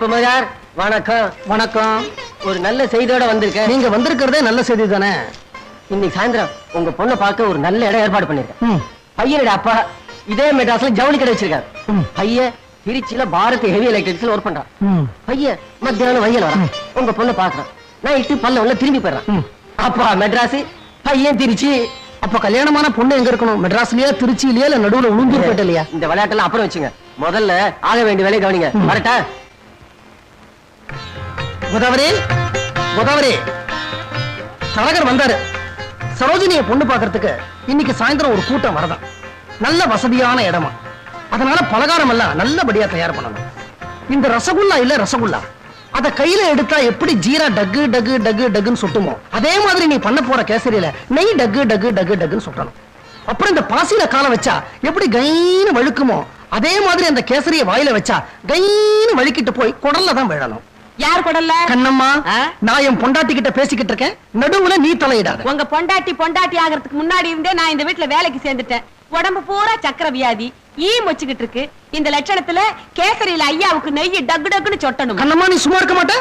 குமார் வணக்கம். வணக்கம். ஒரு நல்ல செய்தியோட வந்திருக்கேன். நீங்க வந்திருக்கிறதே நல்ல செய்தி தானே. இன்னைக்கு சாயந்தரம் உங்க பொண்ணை பார்க்க ஒரு நல்ல இடம் ஏற்பாடு பண்ணிருக்கேன். ம். பையனோட அப்பா இதே மெட்ராஸ்ல ஜவுளி கடை வச்சிருக்காரு. ம். பையன் திருச்சியில பாரத் ஹெவி எலக்ட்ரிக்ஸ்ல ஒர்க் பண்றான். ம். பையன் மத்தியானம் வயல் வரான். உங்க பொண்ணை பாக்குறான். நைட்டு பல்ல உள்ள திரும்பி போயிடறான். ம். அப்பா மெட்ராஸ், பையன் திருச்சி. அப்ப கல்யாணமான பொண்ணு எங்க இருக்கணும்? மெட்ராஸ்லயா, திருச்சியிலயா, இல்ல நடுவுல உளுந்தூர் பேட்டலையா? இந்த விளையாட்டெல்லாம் அப்புறம் வச்சுங்க. முதல்ல ஆக வேண்டிய வேலையை கவனிங்க. வரட்டா? கோதாவரி, கோதாவரி, தரகர் வந்தாரு. சரோஜினிய பொண்ணு பாக்குறதுக்கு இன்னைக்கு சாயந்தரம் ஒரு கூட்டம் வரதான். நல்ல வசதியான இடமா, அதனால பலகாரம் எல்லாம் நல்லபடியா தயார் பண்ணணும். இந்த ரசகுல்லா இல்ல ரசகுல்லா, அத கையில எடுத்தா எப்படி ஜீரா டக்கு டக்கு டக்கு டக்குன்னு சுட்டுமோ, அதே மாதிரி நீ பண்ண போற கேசரியில நெய் டக்கு டக்கு டக்கு டக்குன்னு சுட்டணும். அப்புறம் இந்த பாசியில கால வச்சா எப்படி கைன்னு வழுக்குமோ, அதே மாதிரி அந்த கேசரிய வாயில வச்சா கைன்னு வழுக்கிட்டு போய் குடல்ல தான் விழணும். யார் கொடல்ல? கண்ணம்மா, ஆ? நான் என் பொண்டாட்டி கிட்ட பேசிக்கிட்டு இருக்கேன், நடுவுல நீ தலையிடாத. உங்க பொண்டாட்டி ஆகிறதுக்கு முன்னாடி இருந்தே நான் இந்த வீட்டுல வேலைக்கு சேர்ந்துட்டேன். உடம்பு பூரா சக்கர வியாதி, மொச்சுக்கிட்டு இருக்கு. இந்த லட்சணத்துல கேசரியில ஐயாவுக்கு நெய் டக்கு டக்குன்னு சொட்டணும். கண்ணம்மா, நீ சும்மா இருக்க மாட்ட?